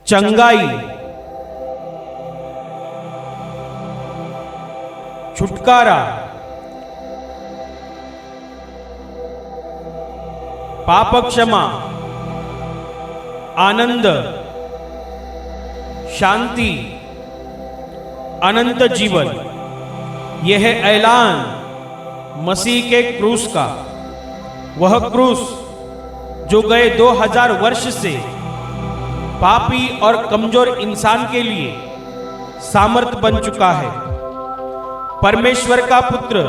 चंगाई, छुटकारा, पाप क्षमा, आनंद, शांति, अनंत जीवन। यह है ऐलान मसीह के क्रूस का। वह क्रूस जो गए 2000 वर्ष से पापी और कमजोर इंसान के लिए सामर्थ बन चुका है। परमेश्वर का पुत्र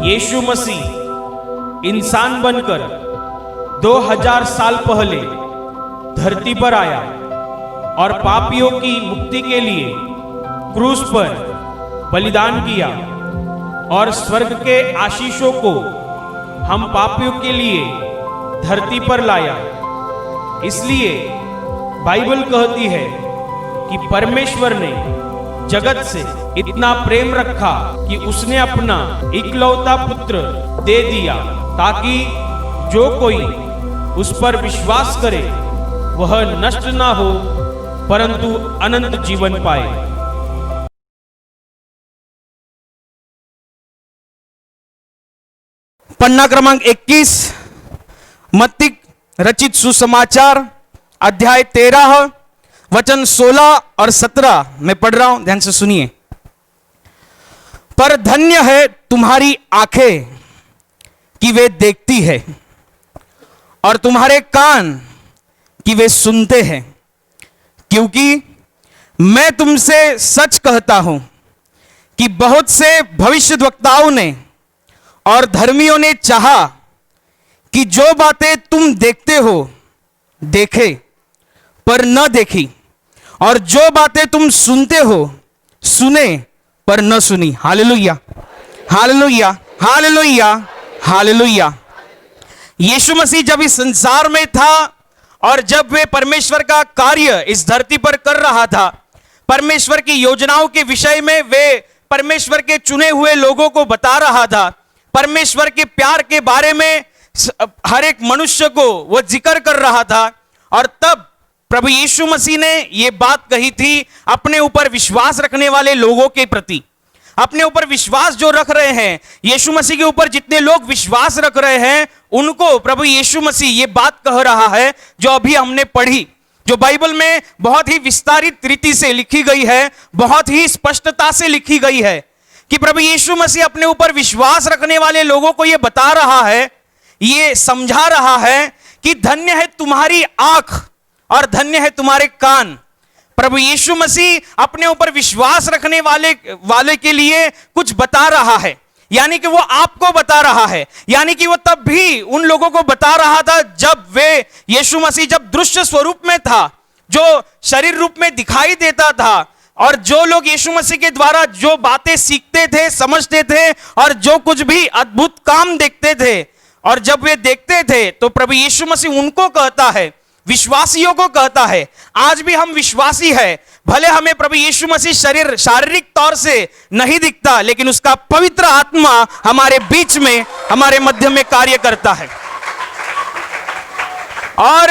यीशु मसीह इंसान बनकर 2000 साल पहले धरती पर आया और पापियों की मुक्ति के लिए क्रूस पर बलिदान किया और स्वर्ग के आशीषों को हम पापियों के लिए धरती पर लाया। इसलिए बाइबल कहती है कि परमेश्वर ने जगत से इतना प्रेम रखा कि उसने अपना इकलौता पुत्र दे दिया, ताकि जो कोई उस पर विश्वास करे वह नष्ट ना हो परंतु अनंत जीवन पाए। पन्ना क्रमांक 21, मत्ती रचित सुसमाचार अध्याय 13 वचन 16 और 17 मैं पढ़ रहा हूं, ध्यान से सुनिए। पर धन्य है तुम्हारी आंखें कि वे देखती है और तुम्हारे कान कि वे सुनते हैं, क्योंकि मैं तुमसे सच कहता हूं कि बहुत से भविष्यद्वक्ताओं ने और धर्मियों ने चाहा कि जो बातें तुम देखते हो देखे पर न देखी, और जो बातें तुम सुनते हो सुने पर न सुनी। Hallelujah, hallelujah, hallelujah, hallelujah. यीशु मसीह जब इस संसार में था और जब वे परमेश्वर का कार्य इस धरती पर कर रहा था, परमेश्वर की योजनाओं के विषय में वे परमेश्वर के चुने हुए लोगों को बता रहा था, परमेश्वर के प्यार के बारे में हर एक मनुष्य को वह जिक्र कर रहा था। और तब प्रभु यीशु मसीह ने यह बात कही थी अपने ऊपर विश्वास रखने वाले लोगों के प्रति। अपने ऊपर विश्वास जो रख रहे हैं, यीशु मसीह के ऊपर जितने लोग विश्वास रख रहे हैं, उनको प्रभु यीशु मसीह ये बात कह रहा है जो अभी हमने पढ़ी, जो बाइबल में बहुत ही विस्तारित रीति से लिखी गई है, बहुत ही स्पष्टता से लिखी गई है कि प्रभु यीशु मसीह अपने ऊपर विश्वास रखने वाले लोगों को यह बता रहा है, ये समझा रहा है कि धन्य है तुम्हारी आंख और धन्य है तुम्हारे कान। प्रभु यीशु मसीह अपने ऊपर विश्वास रखने वाले के लिए कुछ बता रहा है, यानी कि वो आपको बता रहा है, यानी कि वो तब भी उन लोगों को बता रहा था जब वे यीशु मसीह जब दृश्य स्वरूप में था, जो शरीर रूप में दिखाई देता था, और जो लोग यीशु मसीह के द्वारा जो बातें सीखते थे, समझते थे और जो कुछ भी अद्भुत काम देखते थे, और जब वे देखते थे तो प्रभु यीशु मसीह उनको कहता है, विश्वासियों को कहता है, आज भी हम विश्वासी है, भले हमें प्रभु यीशु मसीह शारीरिक तौर से नहीं दिखता, लेकिन उसका पवित्र आत्मा हमारे बीच में, हमारे मध्य में कार्य करता है। और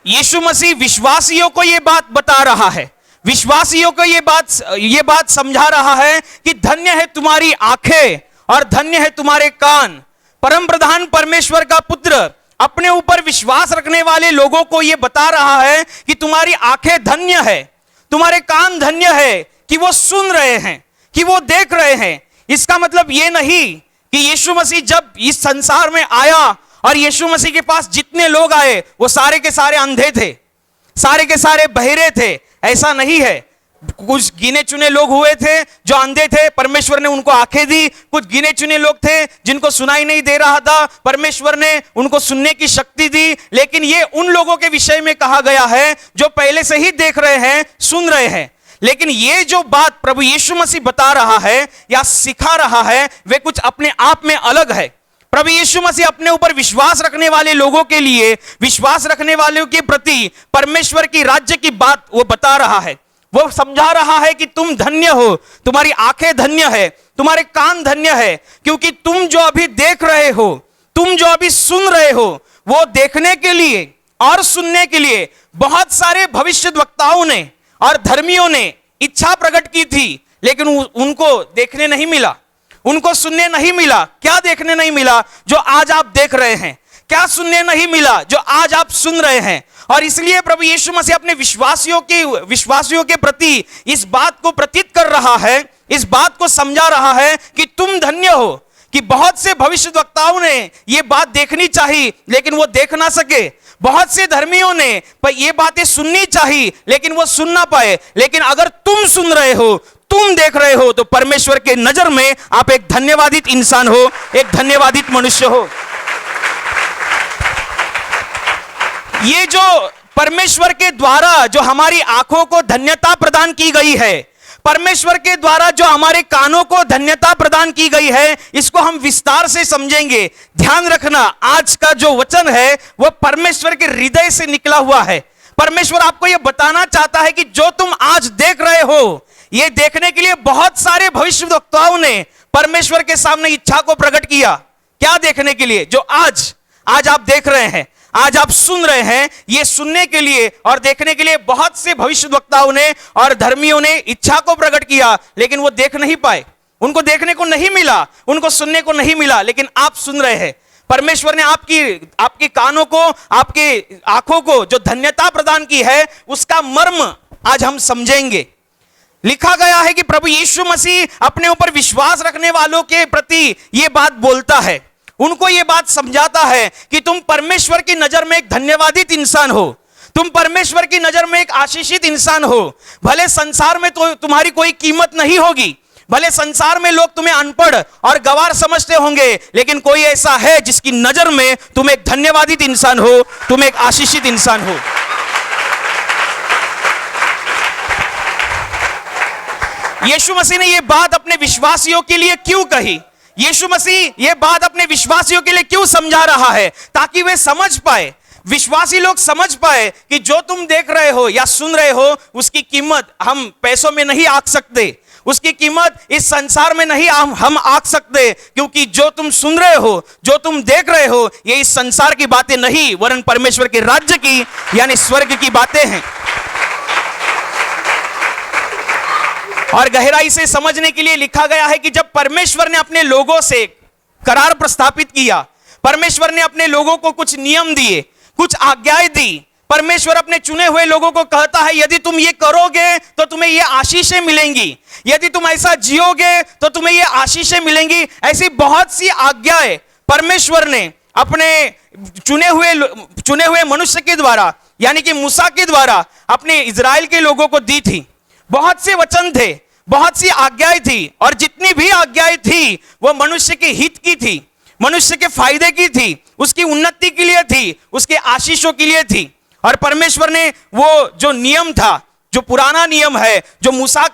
यीशु मसीह विश्वासियों को यह बात बता रहा है, विश्वासियों को यह बात समझा रहा है कि धन्य है तुम्हारी आंखें और धन्य है तुम्हारे कान। परम प्रधान परमेश्वर का पुत्र अपने ऊपर विश्वास रखने वाले लोगों को यह बता रहा है कि तुम्हारी आंखें धन्य है, तुम्हारे कान धन्य है कि वो सुन रहे हैं, कि वो देख रहे हैं। इसका मतलब यह नहीं कि यीशु मसीह जब इस संसार में आया और यीशु मसीह के पास जितने लोग आए वो सारे के सारे अंधे थे, सारे के सारे बहरे थे, ऐसा नहीं है। कुछ गिने चुने लोग हुए थे जो अंधे थे, परमेश्वर ने उनको आंखें दी। कुछ गिने चुने लोग थे जिनको सुनाई नहीं दे रहा था, परमेश्वर ने उनको सुनने की शक्ति दी। लेकिन ये उन लोगों के विषय में कहा गया है जो पहले से ही देख रहे हैं, सुन रहे हैं। लेकिन ये जो बात प्रभु यीशु मसीह बता रहा है या सिखा रहा है, वे कुछ अपने आप में अलग है। प्रभु यीशु मसीह अपने ऊपर विश्वास रखने वाले लोगों के लिए, विश्वास रखने वालों के प्रति परमेश्वर की राज्य की बात वो बता रहा है। वो समझा रहा है कि तुम धन्य हो, तुम्हारी आंखें धन्य है, तुम्हारे कान धन्य है, क्योंकि तुम जो अभी देख रहे हो, तुम जो अभी सुन रहे हो, वो देखने के लिए और सुनने के लिए बहुत सारे भविष्यद्वक्ताओं ने और धर्मियों ने इच्छा प्रकट की थी, लेकिन उनको देखने नहीं मिला, उनको सुनने नहीं मिला। क्या देखने नहीं मिला? जो आज आप देख रहे हैं। क्या सुनने नहीं मिला? जो आज आप सुन रहे हैं। और इसलिए प्रभु यीशु मसीह अपने विश्वासियों के प्रति इस बात को प्रतीत कर रहा है, इस बात को समझा रहा है कि तुम धन्य हो कि बहुत से भविष्यद्वक्ताओं ने ये बात देखनी चाहिए लेकिन वो देख ना सके, बहुत से धर्मियों ने पर ये बातें सुननी चाहिए लेकिन वो सुन ना पाए। लेकिन अगर तुम सुन रहे हो, तुम देख रहे हो, तो परमेश्वर के नजर में आप एक धन्यवादित इंसान हो, एक धन्यवादित मनुष्य हो। ये जो परमेश्वर के द्वारा जो हमारी आंखों को धन्यता प्रदान की गई है, परमेश्वर के द्वारा जो हमारे कानों को धन्यता प्रदान की गई है, इसको हम विस्तार से समझेंगे। ध्यान रखना, आज का जो वचन है वह परमेश्वर के हृदय से निकला हुआ है। परमेश्वर आपको यह बताना चाहता है कि जो तुम आज देख रहे हो, यह देखने के लिए बहुत सारे भविष्यद्वक्ताओं ने परमेश्वर के सामने इच्छा को प्रकट किया। क्या देखने के लिए? जो आज आप देख रहे हैं, आज आप सुन रहे हैं, ये सुनने के लिए और देखने के लिए बहुत से भविष्यद्वक्ताओं ने और धर्मियों ने इच्छा को प्रकट किया, लेकिन वो देख नहीं पाए, उनको देखने को नहीं मिला, उनको सुनने को नहीं मिला। लेकिन आप सुन रहे हैं। परमेश्वर ने आपके कानों को, आपके आंखों को जो धन्यता प्रदान की है, उसका मर्म आज हम समझेंगे। लिखा गया है कि प्रभु यीशु मसीह अपने ऊपर विश्वास रखने वालों के प्रति यह बात बोलता है, उनको यह बात समझाता है कि तुम परमेश्वर की नजर में एक धन्यवादित इंसान हो, तुम परमेश्वर की नजर में एक आशीषित इंसान हो। भले संसार में तो तुम्हारी कोई कीमत नहीं होगी, भले संसार में लोग तुम्हें अनपढ़ और गवार समझते होंगे, लेकिन कोई ऐसा है जिसकी नजर में तुम एक धन्यवादित इंसान हो, तुम एक आशीषित इंसान हो। यीशु मसीह ने यह बात अपने विश्वासियों के लिए क्यों कही? यीशु मसीह यह बात अपने विश्वासियों के लिए क्यों समझा रहा है? ताकि वे समझ पाए, विश्वासी लोग समझ पाए कि जो तुम देख रहे हो या सुन रहे हो, उसकी कीमत हम पैसों में नहीं आंक सकते, उसकी कीमत इस संसार में नहीं हम आंक सकते, क्योंकि जो तुम सुन रहे हो, जो तुम देख रहे हो, ये इस संसार की बातें नहीं, वरन परमेश्वर के राज्य की यानी स्वर्ग की बातें हैं। और गहराई से समझने के लिए लिखा गया है कि जब परमेश्वर ने अपने लोगों से करार प्रस्थापित किया, परमेश्वर ने अपने लोगों को कुछ नियम दिए, कुछ आज्ञाएं दी। परमेश्वर अपने चुने हुए लोगों को कहता है, यदि तुम ये करोगे तो तुम्हें ये आशीषें मिलेंगी, यदि तुम ऐसा जियोगे तो तुम्हें ये आशीषें मिलेंगी। ऐसी बहुत सी आज्ञाएं परमेश्वर ने अपने चुने हुए मनुष्य के द्वारा यानी कि मूसा के द्वारा अपने इजराइल के लोगों को दी थी। बहुत से वचन थे, बहुत सी आज्ञाएं थी, और जितनी भी आज्ञाएं थी वो मनुष्य के हित की थी, मनुष्य के फायदे की थी, उसकी उन्नति के लिए थी, उसके आशीषों के लिए थी। और परमेश्वर ने वो जो नियम था, जो पुराना नियम है, जो मूसा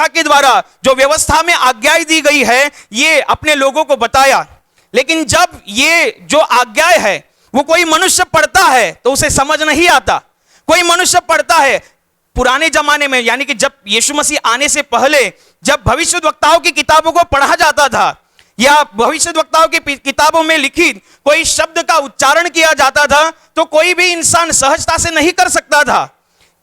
के द्वारा जो व्यवस्था में आज्ञाएं दी गई है, ये अपने लोगों को बताया। लेकिन जब ये जो आज्ञाएं है वो कोई मनुष्य पढ़ता है तो उसे समझ नहीं आता। कोई मनुष्य पढ़ता है, पुराने जमाने में यानी कि जब यीशु मसीह आने से पहले जब भविष्यद्वक्ताओं की किताबों को पढ़ा जाता था या भविष्यद्वक्ताओं की किताबों में लिखित कोई शब्द का उच्चारण किया जाता था, तो कोई भी इंसान सहजता से नहीं कर सकता था।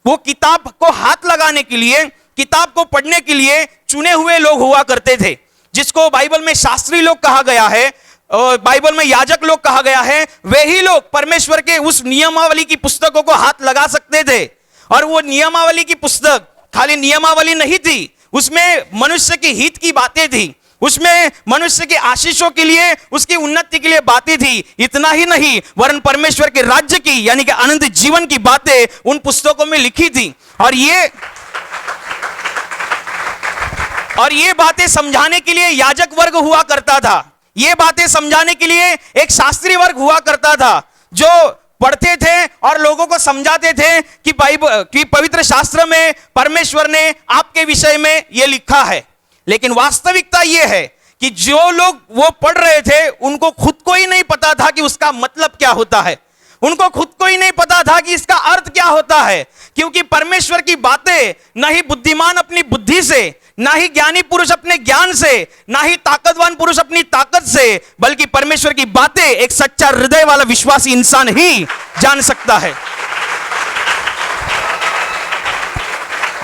वो किताब को हाथ लगाने के लिए, किताब को पढ़ने के लिए चुने हुए लोग हुआ करते थे, जिसको बाइबल में शास्त्री लोग कहा गया है और बाइबल में याजक लोग कहा गया है। वे ही लोग परमेश्वर के उस नियमावली की पुस्तकों को हाथ लगा सकते थे। और वो नियमावली की पुस्तक खाली नियमावली नहीं थी, उसमें मनुष्य के हित की बातें थी, उसमें मनुष्य के आशीषों के लिए, उसकी उन्नति के लिए बातें थी। इतना ही नहीं, वरन परमेश्वर के राज्य की यानी कि अनंत जीवन की बातें उन पुस्तकों में लिखी थी। और ये बातें समझाने के लिए याजक वर्ग हुआ करता था, ये बातें समझाने के लिए एक शास्त्री वर्ग हुआ करता था, जो पढ़ते थे और लोगों को समझाते थे कि पवित्र शास्त्र में परमेश्वर ने आपके विषय में यह लिखा है। लेकिन वास्तविकता यह है कि जो लोग वो पढ़ रहे थे उनको खुद को ही नहीं पता था कि उसका मतलब क्या होता है। उनको खुद को ही नहीं पता था कि इसका अर्थ क्या होता है, क्योंकि परमेश्वर की बातें न ही बुद्धिमान अपनी बुद्धि से, ना ही ज्ञानी पुरुष अपने ज्ञान से, ना ही ताकतवान पुरुष अपनी ताकत से, बल्कि परमेश्वर की बातें एक सच्चा हृदय वाला विश्वासी इंसान ही जान सकता है।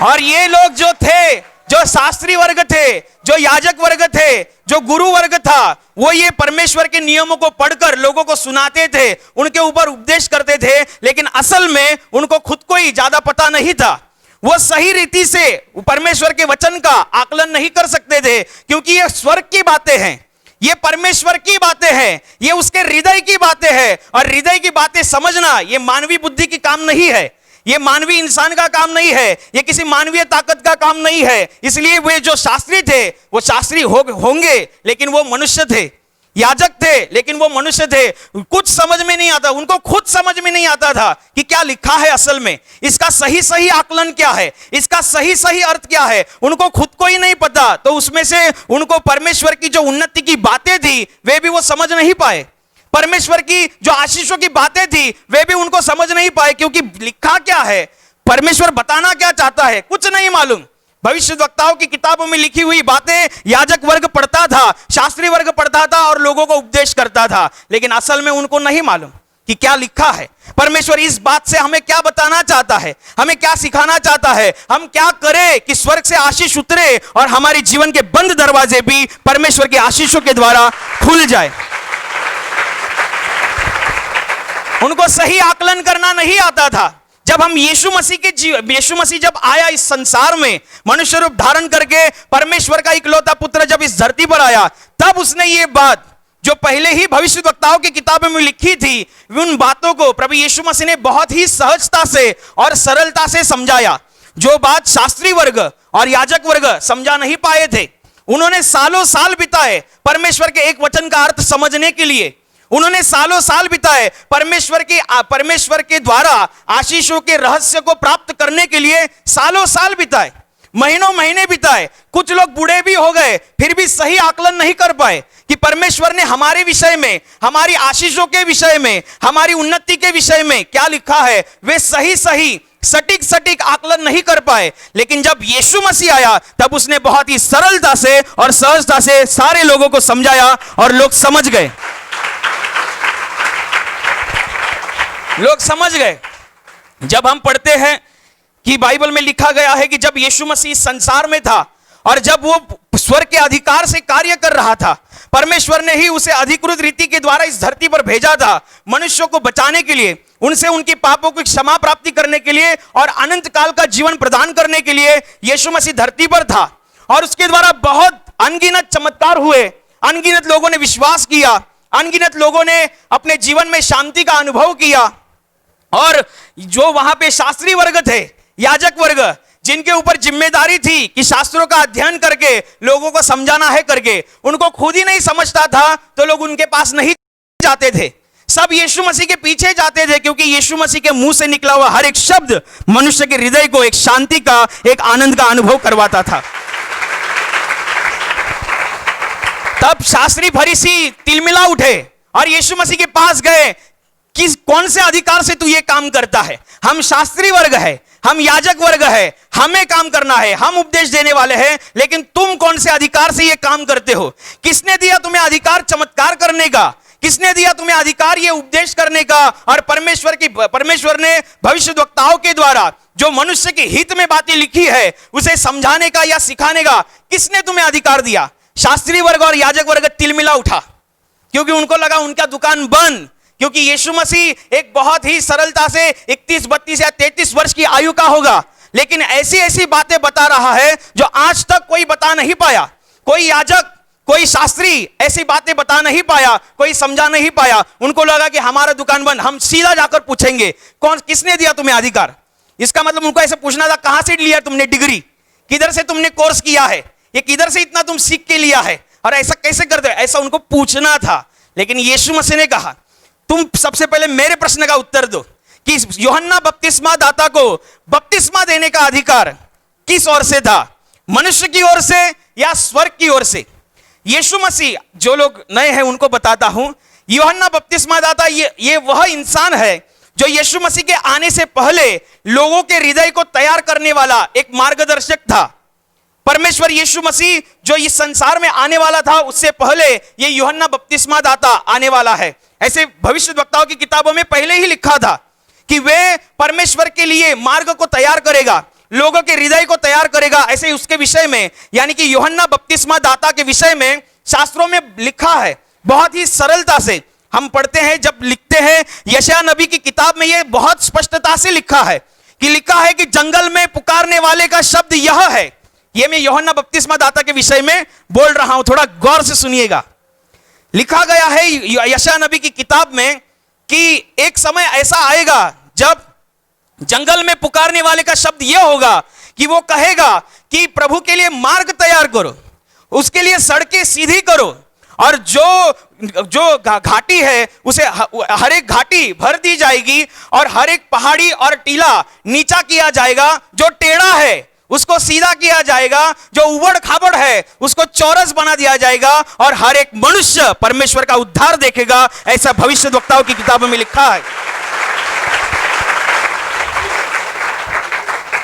और ये लोग जो थे, जो शास्त्री वर्ग थे, जो याजक वर्ग थे, जो गुरु वर्ग था, वो ये परमेश्वर के नियमों को पढ़कर लोगों को सुनाते थे, उनके ऊपर उपदेश करते थे, लेकिन असल में उनको खुद को ही ज्यादा पता नहीं था। वो सही रीति से परमेश्वर के वचन का आकलन नहीं कर सकते थे, क्योंकि ये स्वर्ग की बातें हैं, ये परमेश्वर की बातें हैं, ये उसके हृदय की बातें हैं, और हृदय की बातें समझना ये मानवीय बुद्धि की काम नहीं है, ये मानवीय इंसान का काम नहीं है, ये किसी मानवीय ताकत का काम नहीं है। इसलिए वे जो शास्त्री थे वो शास्त्री होंगे, लेकिन वो मनुष्य थे, याजक थे लेकिन वो मनुष्य थे। कुछ समझ में नहीं आता, उनको खुद समझ में नहीं आता था कि क्या लिखा है असल में, इसका सही सही आकलन क्या है, इसका सही सही अर्थ क्या है, उनको खुद को ही नहीं पता। तो उसमें से उनको परमेश्वर की जो उन्नति की बातें थी वे भी वो समझ नहीं पाए, परमेश्वर की जो आशीषों की बातें थी वे भी उनको समझ नहीं पाए, क्योंकि लिखा क्या है, परमेश्वर बताना क्या चाहता है, कुछ नहीं मालूम। भविष्यद्वक्ताओं की किताबों में लिखी हुई बातें याजक वर्ग पढ़ता था, शास्त्री वर्ग पढ़ता था और लोगों को उपदेश करता था, लेकिन असल में उनको नहीं मालूम कि क्या लिखा है। परमेश्वर इस बात से हमें क्या बताना चाहता है, हमें क्या सिखाना चाहता है, हम क्या करें कि स्वर्ग से आशीष उतरे और हमारे जीवन के बंद दरवाजे भी परमेश्वर की आशीषों के द्वारा खुल जाए। उनको सही आकलन करना नहीं आता था। जब हम यीशु मसीह जब आया इस संसार में, मनुष्य रूप धारण करके परमेश्वर का इकलौता पुत्र जब इस धरती पर आया, तब उसने ये बात जो पहले ही भविष्यद्वक्ताओं की किताबों में लिखी थी, उन बातों को प्रभु यीशु मसीह ने बहुत ही सहजता से और सरलता से समझाया। जो बात शास्त्री वर्ग और याजक वर्ग समझा नहीं पाए थे, उन्होंने सालों साल बिताए परमेश्वर के एक वचन का अर्थ समझने के लिए। उन्होंने सालों साल बिताए परमेश्वर के द्वारा आशीषों के रहस्य को प्राप्त करने के लिए, सालों साल बिताए, महीनों महीने बिताए। कुछ लोग बूढ़े भी हो गए, फिर भी सही आकलन नहीं कर पाए कि परमेश्वर ने हमारे विषय में, हमारी आशीषों के विषय में, हमारी उन्नति के विषय में क्या लिखा है, वे सही सही सटीक सटीक आकलन नहीं कर पाए। लेकिन जब यीशु मसीह आया, तब उसने बहुत ही सरलता से और सहजता से सारे लोगों को समझाया और लोग समझ गए, लोग समझ गए। जब हम पढ़ते हैं कि बाइबल में लिखा गया है कि जब यीशु मसीह संसार में था और जब वो स्वर्ग के अधिकार से कार्य कर रहा था, परमेश्वर ने ही उसे अधिकृत रीति के द्वारा इस धरती पर भेजा था, मनुष्यों को बचाने के लिए, उनसे उनके पापों की क्षमा प्राप्ति करने के लिए और अनंत काल का जीवन प्रदान करने के लिए यीशु मसीह धरती पर था। और उसके द्वारा बहुत अनगिनत चमत्कार हुए, अनगिनत लोगों ने विश्वास किया, अनगिनत लोगों ने अपने जीवन में शांति का अनुभव किया। और जो वहां पे शास्त्री वर्ग थे, याजक वर्ग, जिनके ऊपर जिम्मेदारी थी कि शास्त्रों का अध्ययन करके लोगों को समझाना है करके, उनको खुद ही नहीं समझता था तो लोग उनके पास नहीं जाते थे, सब यीशु मसीह के पीछे जाते थे, क्योंकि यीशु मसीह के मुंह से निकला हुआ हर एक शब्द मनुष्य के हृदय को एक शांति का, एक आनंद का अनुभव करवाता था। तब शास्त्री फरीसी तिलमिला उठे और यीशु मसीह के पास गए कि कौन से अधिकार से तू ये काम करता है, हम शास्त्री वर्ग है, हम याजक वर्ग है, हमें काम करना है, हम उपदेश देने वाले हैं, लेकिन तुम कौन से अधिकार से ये काम करते हो? किसने दिया तुम्हें अधिकार चमत्कार करने का? किसने दिया तुम्हें अधिकार ये उपदेश करने का? और परमेश्वर ने भविष्यद्वक्ताओं के द्वारा जो मनुष्य के हित में बातें लिखी है उसे समझाने का या सिखाने का किसने तुम्हें अधिकार दिया? शास्त्री वर्ग और याजक वर्ग तिलमिला उठा, क्योंकि उनको लगा उनका दुकान बंद, क्योंकि यीशु मसीह एक बहुत ही सरलता से 31, 32 या 33 वर्ष की आयु का होगा, लेकिन ऐसी ऐसी बातें बता रहा है जो आज तक कोई बता नहीं पाया। कोई याजक, कोई शास्त्री ऐसी बातें बता नहीं पाया, कोई समझा नहीं पाया। उनको लगा कि हमारा दुकान बंद, हम सीधा जाकर पूछेंगे किसने दिया तुम्हें अधिकार? इसका मतलब उनको ऐसे पूछना था, कहां से लिया तुमने डिग्री, किधर से तुमने कोर्स किया है, ये किधर से इतना तुम सीख के लिया है, और ऐसा कैसे करते हो, ऐसा उनको पूछना था। लेकिन यीशु मसीह ने कहा, तुम सबसे पहले मेरे प्रश्न का उत्तर दो कि यूहन्ना बपतिस्मा दाता को बपतिस्मा देने का अधिकार किस ओर से था, मनुष्य की ओर से या स्वर्ग की ओर से? यीशु मसीह, जो लोग नए हैं उनको बताता हूं, यूहन्ना बपतिस्मादाता ये वह इंसान है जो यीशु मसीह के आने से पहले लोगों के हृदय को तैयार करने वाला एक मार्गदर्शक था। परमेश्वर यीशु मसीह जो इस संसार में आने वाला था, उससे पहले ये यूहन्ना बपतिस्मादाता आने वाला है। ऐसे भविष्यद्वक्ताओं की किताबों में पहले ही लिखा था कि वे परमेश्वर के लिए मार्ग को तैयार करेगा, लोगों के हृदय को तैयार करेगा। ऐसे उसके विषय में, यानी कि यूहन्ना बपतिस्मादाता के विषय में शास्त्रों में लिखा है। बहुत ही सरलता से हम पढ़ते हैं, जब लिखते हैं यशायाह नबी की किताब में, यह बहुत स्पष्टता से लिखा है कि जंगल में पुकारने वाले का शब्द यह है। यह मैं यूहन्ना बपतिस्मादाता के विषय में बोल रहा हूं, थोड़ा गौर से सुनिएगा। लिखा गया है यशायाह नबी की किताब में कि एक समय ऐसा आएगा जब जंगल में पुकारने वाले का शब्द यह होगा कि वो कहेगा कि प्रभु के लिए मार्ग तैयार करो, उसके लिए सड़कें सीधी करो, और जो घाटी है उसे हर एक घाटी भर दी जाएगी, और हर एक पहाड़ी और टीला नीचा किया जाएगा। जो टेढ़ा है उसको सीधा किया जाएगा, जो उबड़ खाबड़ है उसको चौरस बना दिया जाएगा, और हर एक मनुष्य परमेश्वर का उद्धार देखेगा। ऐसा भविष्यद्वक्ताओं की किताबों में लिखा है।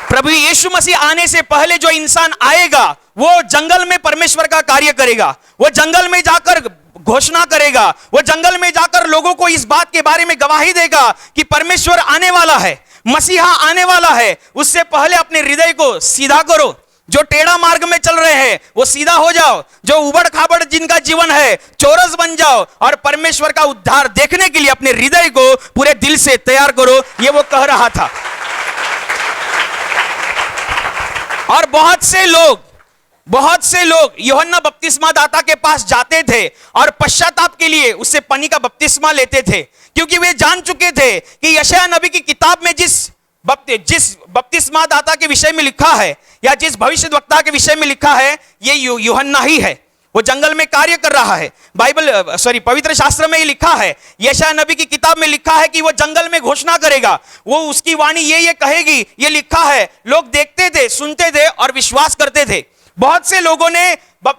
प्रभु यीशु मसीह आने से पहले जो इंसान आएगा वो जंगल में परमेश्वर का कार्य करेगा, वो जंगल में जाकर घोषणा करेगा, वो जंगल में जाकर लोगों को इस बात के बारे में गवाही देगा कि परमेश्वर आने वाला है, मसीहा आने वाला है। उससे पहले अपने हृदय को सीधा करो, जो टेढ़ा मार्ग में चल रहे हैं वो सीधा हो जाओ, जो उबड़ खाबड़ जिनका जीवन है चौरस बन जाओ, और परमेश्वर का उद्धार देखने के लिए अपने हृदय को पूरे दिल से तैयार करो। ये वो कह रहा था। और बहुत से लोग यूहन्ना बपतिस्मादाता के पास जाते थे और पश्चाताप के लिए उससे पानी का बपतिस्मा लेते थे, क्योंकि वे जान चुके थे कि यशायाह नबी की किताब में जिस बपतिस्मादाता के विषय में लिखा है, या जिस भविष्यद्वक्ता के विषय में लिखा है, ये यूहन्ना ही है। वो जंगल में कार्य कर रहा है। पवित्र शास्त्र में ही लिखा है, यशायाह नबी की किताब में लिखा है कि वो जंगल में घोषणा करेगा, वो उसकी वाणी ये कहेगी। ये लिखा है, लोग देखते थे, सुनते थे और विश्वास करते थे। बहुत से लोगों ने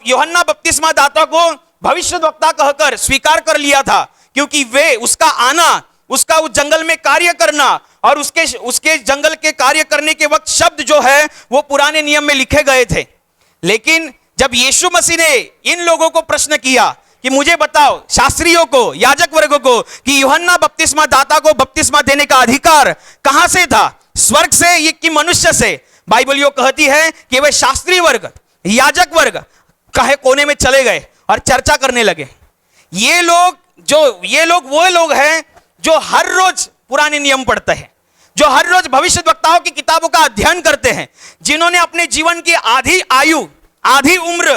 यूहन्ना बपतिस्मादाता को भविष्यद्वक्ता कहकर स्वीकार कर लिया था, क्योंकि वे उसका आना, उसका उस जंगल में कार्य करना और उसके जंगल के कार्य करने के वक्त शब्द जो है वो पुराने नियम में लिखे गए थे। लेकिन जब यीशु मसीह ने इन लोगों को प्रश्न किया कि मुझे बताओ, शास्त्रियों को, याजक वर्ग को, कि यूहन्ना बपतिस्मादाता को बपतिस्मा देने का अधिकार कहां से था, स्वर्ग से ये कि मनुष्य से? बाइबल यो कहती है कि वे शास्त्री वर्ग, याजक वर्ग कहे कोने में चले गए और चर्चा करने लगे। ये लोग वो लोग हैं जो हर रोज पुराने नियम पढ़ते हैं, जो हर रोज भविष्यद्वक्ताओं की किताबों का अध्ययन करते हैं, जिन्होंने अपने जीवन की आधी उम्र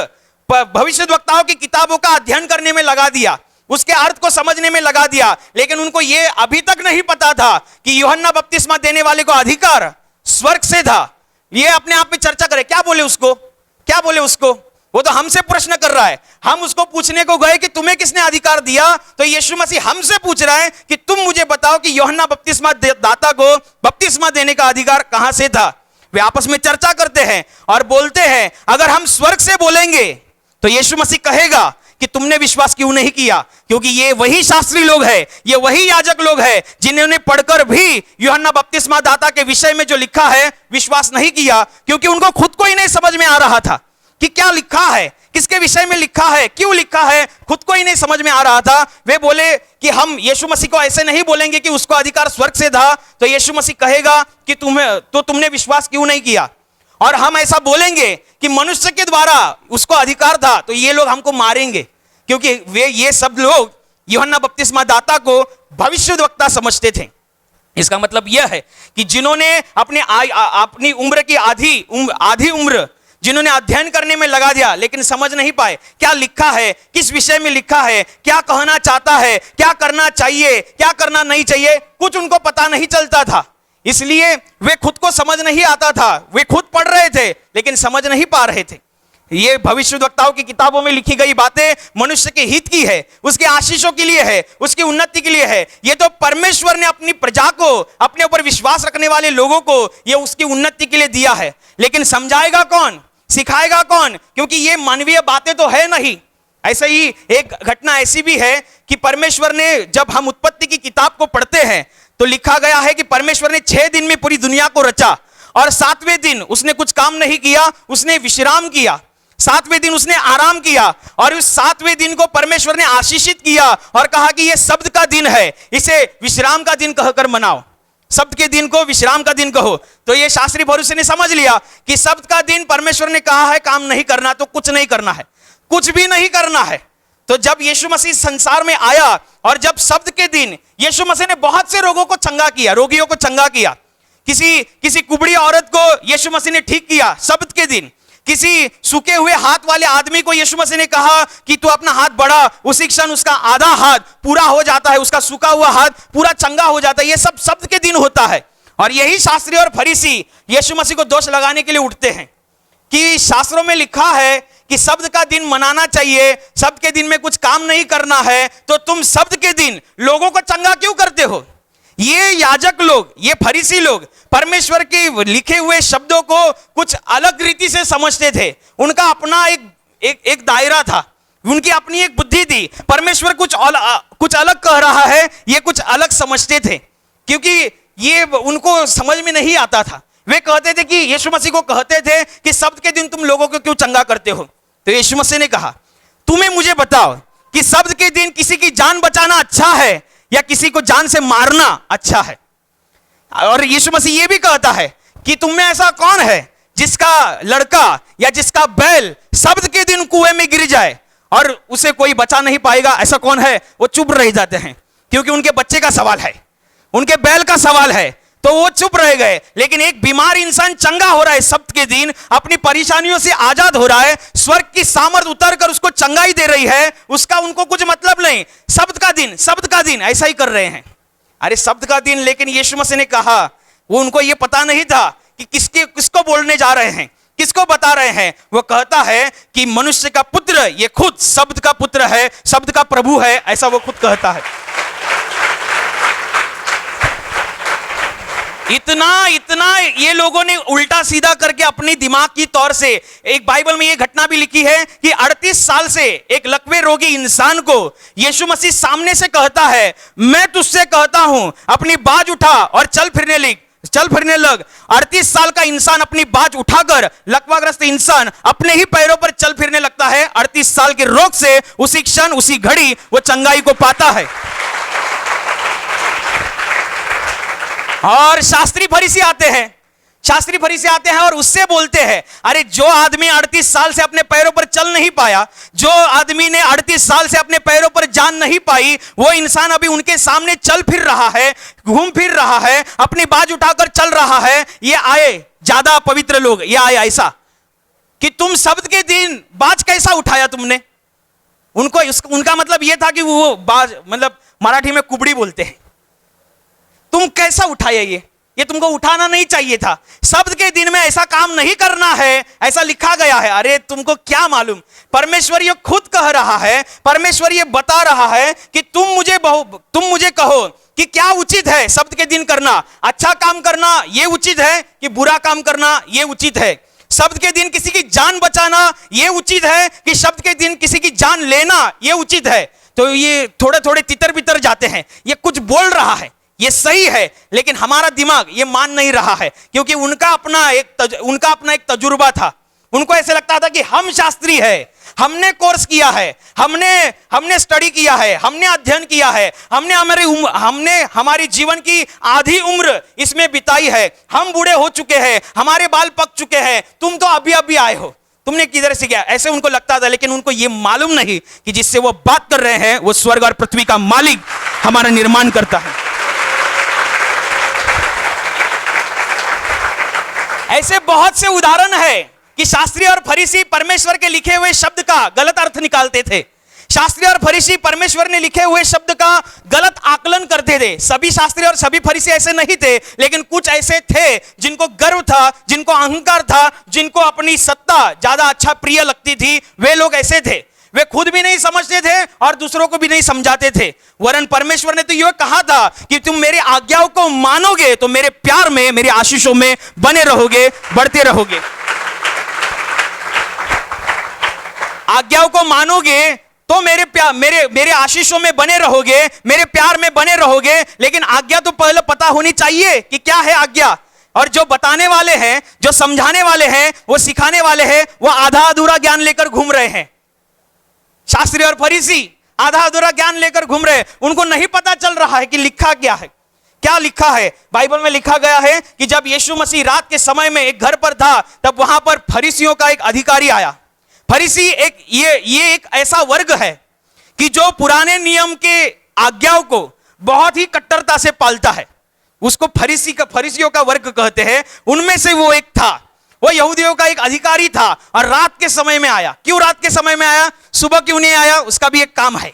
भविष्यद्वक्ताओं की किताबों का अध्ययन करने में लगा दिया, उसके अर्थ को समझने में लगा दिया। लेकिन उनको यह अभी तक नहीं पता था कि यूहन्ना बपतिस्मा देने वाले को अधिकार स्वर्ग से था। ये अपने आप में चर्चा करे, क्या बोले उसको, वो तो हमसे प्रश्न कर रहा है। हम उसको पूछने को गए कि तुम्हें किसने अधिकार दिया, तो यीशु मसीह हमसे पूछ रहा है कि तुम मुझे बताओ कि यूहन्ना बपतिस्मा दाता को बपतिस्मा देने का अधिकार कहां से था। वे आपस में चर्चा करते हैं और बोलते हैं, अगर हम स्वर्ग से बोलेंगे तो यीशु मसीह कहेगा कि तुमने विश्वास क्यों नहीं किया, क्योंकि ये वही शास्त्री लोग हैं, ये वही याजक लोग हैं जिन्होंने पढ़कर भी यूहन्ना बपतिस्मा दाता के विषय में जो लिखा है विश्वास नहीं किया, क्योंकि उनको खुद को ही नहीं समझ में आ रहा था कि क्या लिखा है, किसके विषय में लिखा है, क्यों लिखा है, खुद को ही नहीं समझ में आ रहा था। वे बोले कि हम यीशु मसीह को ऐसे नहीं बोलेंगे कि उसको अधिकार स्वर्ग से था, तो यीशु मसीह कहेगा कि तुमने विश्वास क्यों नहीं किया। और हम ऐसा बोलेंगे कि मनुष्य के द्वारा उसको अधिकार था, तो ये लोग हमको मारेंगे, क्योंकि ये सब लोग यूहन्ना बपतिस्मा दाता को भविष्यद्वक्ता समझते थे। इसका मतलब यह है कि जिन्होंने अपनी उम्र की आधी उम्र जिन्होंने अध्ययन करने में लगा दिया, लेकिन समझ नहीं पाए क्या लिखा है, किस विषय में लिखा है, क्या कहना चाहता है, क्या करना चाहिए, क्या करना नहीं चाहिए, कुछ उनको पता नहीं चलता था। इसलिए वे खुद को समझ नहीं आता था। वे खुद पढ़ रहे थे लेकिन समझ नहीं पा रहे थे। ये भविष्यद्वक्ताओं की किताबों में लिखी गई बातें मनुष्य के हित की है, उसके आशीषों के लिए है, उसकी उन्नति के लिए है। ये तो परमेश्वर ने अपनी प्रजा को, अपने ऊपर विश्वास रखने वाले लोगों को ये उसकी उन्नति के लिए दिया है। लेकिन समझाएगा कौन, सिखाएगा कौन, क्योंकि ये मानवीय बातें तो है नहीं। ऐसा ही एक घटना ऐसी भी है कि परमेश्वर ने, जब हम उत्पत्ति की किताब को पढ़ते हैं तो लिखा गया है कि परमेश्वर ने 6 दिन में पूरी दुनिया को रचा और 7वें दिन उसने कुछ काम नहीं किया, उसने विश्राम किया। 7वें दिन उसने आराम किया और उस 7वें दिन को परमेश्वर ने आशीषित किया और कहा कि यह शब्द का दिन है, इसे विश्राम का दिन कहकर मनाओ। शब्द के दिन को विश्राम का दिन कहो। तो ये शास्त्री फरीसी ने समझ लिया कि शब्द का दिन परमेश्वर ने कहा है काम नहीं करना, तो कुछ नहीं करना है, कुछ भी नहीं करना है। तो जब यीशु मसीह संसार में आया और जब शब्द के दिन यीशु मसीह ने बहुत से रोगों को चंगा किया, रोगियों को चंगा किया। किसी कुबड़ी औरत को यीशु मसीह ने ठीक किया शब्द के दिन। किसी सूखे हुए हाथ वाले आदमी को यीशु मसीह ने कहा कि तू अपना हाथ बढ़ा, उसी क्षण उसका आधा हाथ पूरा हो जाता है, उसका सूखा हुआ हाथ पूरा चंगा हो जाता है। यह सब शब्द के दिन होता है। और यही शास्त्री और फरीसी यीशु मसीह को दोष लगाने के लिए उठते हैं कि शास्त्रों में लिखा है कि शब्द का दिन मनाना चाहिए, शब्द के दिन में कुछ काम नहीं करना है, तो तुम शब्द के दिन लोगों को चंगा क्यों करते हो? ये याजक लोग, ये फरीसी लोग परमेश्वर के लिखे हुए शब्दों को कुछ अलग रीति से समझते थे। उनका अपना एक दायरा था, उनकी अपनी एक बुद्धि थी। परमेश्वर कुछ अलग कह रहा है, ये कुछ अलग समझते थे, क्योंकि ये उनको समझ में नहीं आता था। वे कहते थे कि यीशु मसीह को कहते थे कि शब्द के दिन तुम लोगों को क्यों चंगा करते हो? तो यीशु मसीह ने कहा, तुम्हें मुझे बताओ कि शब्द के दिन किसी की जान बचाना अच्छा है या किसी को जान से मारना अच्छा है? और यीशु मसीह यह भी कहता है कि तुम में ऐसा कौन है जिसका लड़का या जिसका बैल शब्द के दिन कुएं में गिर जाए और उसे कोई बचा नहीं पाएगा? ऐसा कौन है? वो चुप रह जाते हैं, क्योंकि उनके बच्चे का सवाल है, उनके बैल का सवाल है, तो वो चुप रह गए। लेकिन एक बीमार इंसान चंगा हो रहा है शब्द के दिन, अपनी परेशानियों से आजाद हो रहा है, स्वर्ग की सामर्थ उतरकर उसको चंगाई दे रही है, उसका उनको कुछ मतलब नहीं। शब्द का दिन ऐसा ही कर रहे हैं। अरे शब्द का दिन, लेकिन यीशु मसीह ने कहा, वो उनको ये पता नहीं था कि किसको बोलने जा रहे हैं, किसको बता रहे हैं। वो कहता है कि मनुष्य का पुत्र ये खुद शब्द का पुत्र है, शब्द का प्रभु है, ऐसा वो खुद कहता है। इतना ये लोगों ने उल्टा सीधा करके अपनी दिमाग की तौर से, एक बाइबल में ये घटना भी लिखी है कि 38 साल से एक लकवे रोगी इंसान को यीशु मसीह सामने से कहता है, मैं तुझसे कहता हूं अपनी बाज उठा और चल फिरने लग। 38 साल का इंसान अपनी बाज उठाकर, लकवाग्रस्त इंसान अपने ही पैरों पर चल फिरने लगता है। 38 साल के रोग से उसी क्षण उसी घड़ी वो चंगाई को पाता है। और शास्त्री फरीसी आते हैं और उससे बोलते हैं, अरे जो आदमी 38 साल से अपने पैरों पर चल नहीं पाया, जो आदमी ने 38 साल से अपने पैरों पर जान नहीं पाई, वो इंसान अभी उनके सामने चल फिर रहा है, घूम फिर रहा है, अपनी बाज उठाकर चल रहा है। ये आए ज्यादा पवित्र लोग, ये आए ऐसा कि तुम शब्द के दिन बाज कैसा उठाया तुमने? उनका मतलब यह था कि वो बाज, मतलब मराठी में कुबड़ी बोलते हैं, तुम कैसा उठाया? ये तुमको उठाना नहीं चाहिए था। शब्द के दिन में ऐसा काम नहीं करना है, ऐसा लिखा गया है। अरे तुमको क्या मालूम? परमेश्वर ये खुद कह रहा है, परमेश्वर ये बता रहा है कि तुम मुझे कहो कि क्या उचित है शब्द के दिन करना। अच्छा काम करना ये उचित है कि बुरा काम करना ये उचित है? शब्द के दिन किसी की जान बचाना ये उचित है कि शब्द के दिन किसी की जान लेना ये उचित है? तो ये थोड़े तितर बितर जाते हैं। ये कुछ बोल रहा है, ये सही है, लेकिन हमारा दिमाग ये मान नहीं रहा है, क्योंकि उनका अपना एक तजुर्बा था। उनको ऐसे लगता था कि हम शास्त्री है, हमने कोर्स किया है, हमने स्टडी किया है, हमने अध्ययन किया है, हमने हमारी जीवन की आधी उम्र इसमें बिताई है, हम बूढ़े हो चुके हैं, हमारे बाल पक चुके हैं, तुम तो अभी आए हो, तुमने किधर से किया? ऐसे उनको लगता था। लेकिन उनको ये मालूम नहीं कि जिससे वो बात कर रहे हैं वो स्वर्ग और पृथ्वी का मालिक, हमारा निर्माण करता है। ऐसे बहुत से उदाहरण है कि शास्त्री और फरीसी परमेश्वर के लिखे हुए शब्द का गलत अर्थ निकालते थे। शास्त्री और फरीसी परमेश्वर ने लिखे हुए शब्द का गलत आकलन करते थे। सभी शास्त्री और सभी फरीसी ऐसे नहीं थे, लेकिन कुछ ऐसे थे जिनको गर्व था, जिनको अहंकार था, जिनको अपनी सत्ता ज्यादा अच्छा प्रिय लगती थी। वे लोग ऐसे थे, वे खुद भी नहीं समझते थे और दूसरों को भी नहीं समझाते थे। वरन परमेश्वर ने तो यह कहा था कि तुम मेरे आज्ञाओं को मानोगे तो मेरे प्यार में, मेरे आशीषों में बने रहोगे, बढ़ते रहोगे। आज्ञाओं को मानोगे तो मेरे आशीषों में बने रहोगे, मेरे प्यार में बने रहोगे। लेकिन आज्ञा तो पहले पता होनी चाहिए कि क्या है आज्ञा। और जो बताने वाले हैं, जो समझाने वाले हैं, वो सिखाने वाले हैं, वो आधा अधूरा ज्ञान लेकर घूम रहे हैं। शास्त्री और फरीसी आधा अधूरा ज्ञान लेकर घूम रहे हैं। उनको नहीं पता चल रहा है कि लिखा क्या है। क्या लिखा है? बाइबल में लिखा गया है कि जब यीशु मसीह रात के समय में एक घर पर था, तब वहां पर फरीसियों का एक अधिकारी आया। फरीसी ये एक ऐसा वर्ग है कि जो पुराने नियम के आज्ञाओं को बहुत ही कट्टरता से पालता है। उसको फरीसियों का वर्ग कहते हैं। उनमें से वो एक था। वो यहूदियों का एक अधिकारी था और रात के समय में आया। क्यों रात के समय में आया? सुबह क्यों नहीं आया? उसका भी एक काम है,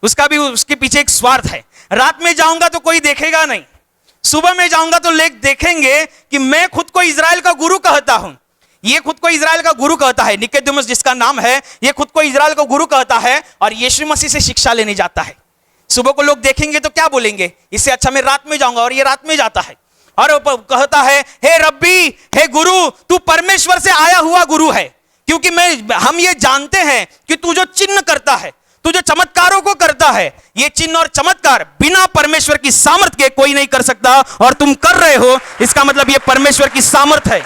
उसके पीछे एक स्वार्थ है। रात में जाऊंगा तो कोई देखेगा नहीं, सुबह में जाऊंगा तो लोग देखेंगे कि मैं खुद को इजराइल का गुरु कहता हूं। ये खुद को इजराइल का गुरु कहता है, निकोदेमुस जिसका नाम है, ये खुद को इजराइल का गुरु कहता है और यीशु मसीह से शिक्षा लेने जाता है। सुबह को लोग देखेंगे तो क्या बोलेंगे? इससे अच्छा मैं रात में जाऊंगा। और ये रात में जाता है और कहता है, हे रब्बी, हे गुरु, तू परमेश्वर से आया हुआ गुरु है, क्योंकि हम ये जानते हैं कि तू जो चिन्ह करता है, तू जो चमत्कारों को करता है, ये चिन्ह और चमत्कार बिना परमेश्वर की सामर्थ के कोई नहीं कर सकता, और तुम कर रहे हो, इसका मतलब ये परमेश्वर की सामर्थ है।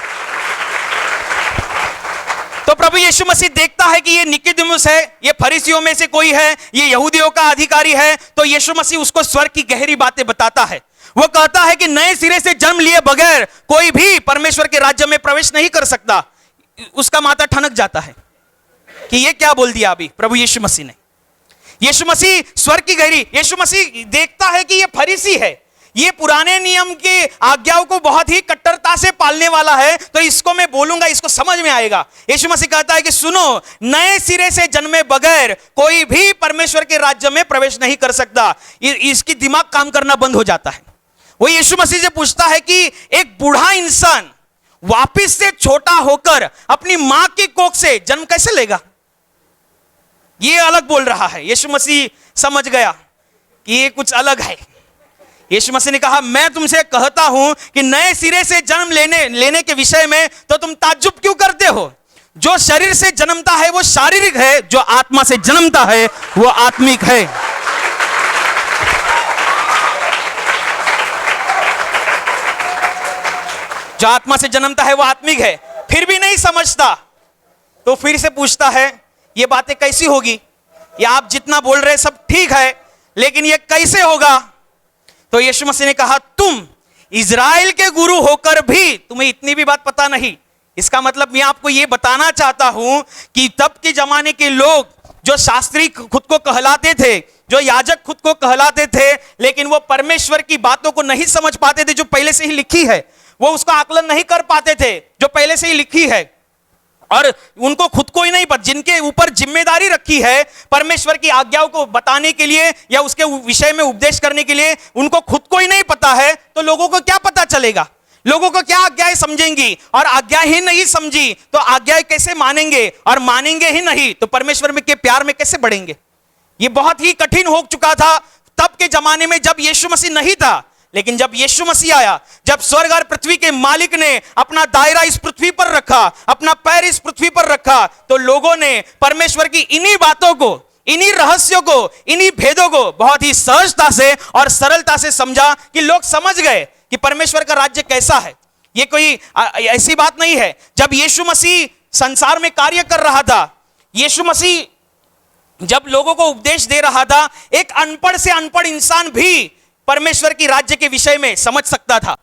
तो प्रभु यीशु मसीह देखता है कि ये निकोदेमुस है, ये फरीसियों में से कोई है, ये यहूदियों का अधिकारी है। तो यीशु मसीह उसको स्वर्ग की गहरी बातें बताता है। वो कहता है कि नए सिरे से जन्म लिए बगैर कोई भी परमेश्वर के राज्य में प्रवेश नहीं कर सकता। उसका माथा ठनक जाता है कि ये क्या बोल दिया अभी प्रभु यीशु मसीह ने। यीशु मसीह स्वर्ग की गहरी, यीशु मसीह देखता है कि ये फरीसी है, ये पुराने नियम की आज्ञाओं को बहुत ही कट्टरता से पालने वाला है, तो इसको मैं बोलूंगा, इसको समझ में आएगा। यीशु मसीह कहता है कि सुनो, नए सिरे से जन्मे बगैर कोई भी परमेश्वर के राज्य में प्रवेश नहीं कर सकता। इसकी दिमाग काम करना बंद हो जाता है। वो यीशु मसीह से पूछता है कि एक बूढ़ा इंसान वापिस से छोटा होकर अपनी मां की कोख से जन्म कैसे लेगा? ये अलग बोल रहा है। यीशु मसीह समझ गया कि ये कुछ अलग है। यीशु मसीह ने कहा, मैं तुमसे कहता हूं कि नए सिरे से जन्म लेने के विषय में तो तुम ताज्जुब क्यों करते हो? जो शरीर से जन्मता है वो शारीरिक है, जो आत्मा से जन्मता है वो आत्मिक है। जो आत्मा से जन्मता है वो आत्मिक है। फिर भी नहीं समझता, तो फिर से पूछता है, ये बातें कैसी होगी? या आप जितना बोल रहे सब ठीक है, लेकिन ये कैसे होगा? तो यीशु मसीह ने कहा, तुम इजराइल के गुरु होकर भी तुम्हें इतनी भी बात पता नहीं। इसका मतलब मैं आपको यह बताना चाहता हूं कि तब के जमाने के लोग, जो शास्त्री खुद को कहलाते थे, जो याजक खुद को कहलाते थे, लेकिन वो परमेश्वर की बातों को नहीं समझ पाते थे जो पहले से ही लिखी है। वो उसका आकलन नहीं कर पाते थे जो पहले से ही लिखी है, और उनको खुद को ही नहीं पता, जिनके ऊपर जिम्मेदारी रखी है परमेश्वर की आज्ञाओं को बताने के लिए या उसके विषय में उपदेश करने के लिए, उनको खुद को ही नहीं पता है, तो लोगों को क्या पता चलेगा? लोगों को क्या आज्ञाएं समझेंगी? और आज्ञा ही नहीं समझी तो आज्ञाएं कैसे मानेंगे? और मानेंगे ही नहीं तो परमेश्वर में के प्यार में कैसे बढ़ेंगे? ये बहुत ही कठिन हो चुका था तब के जमाने में, जब यीशु मसीह नहीं था। लेकिन जब यीशु मसीह आया, जब स्वर्ग और पृथ्वी के मालिक ने अपना दायरा इस पृथ्वी पर रखा, अपना पैर इस पृथ्वी पर रखा, तो लोगों ने परमेश्वर की इन्हीं बातों को, इन्हीं रहस्यों को, इन्हीं भेदों को बहुत ही सहजता से और सरलता से समझा कि लोग समझ गए कि परमेश्वर का राज्य कैसा है। ये कोई ऐसी बात नहीं है। जब यीशु मसीह संसार में कार्य कर रहा था, यीशु मसीह जब लोगों को उपदेश दे रहा था, एक अनपढ़ से अनपढ़ इंसान भी परमेश्वर की राज्य के विषय में समझ सकता था।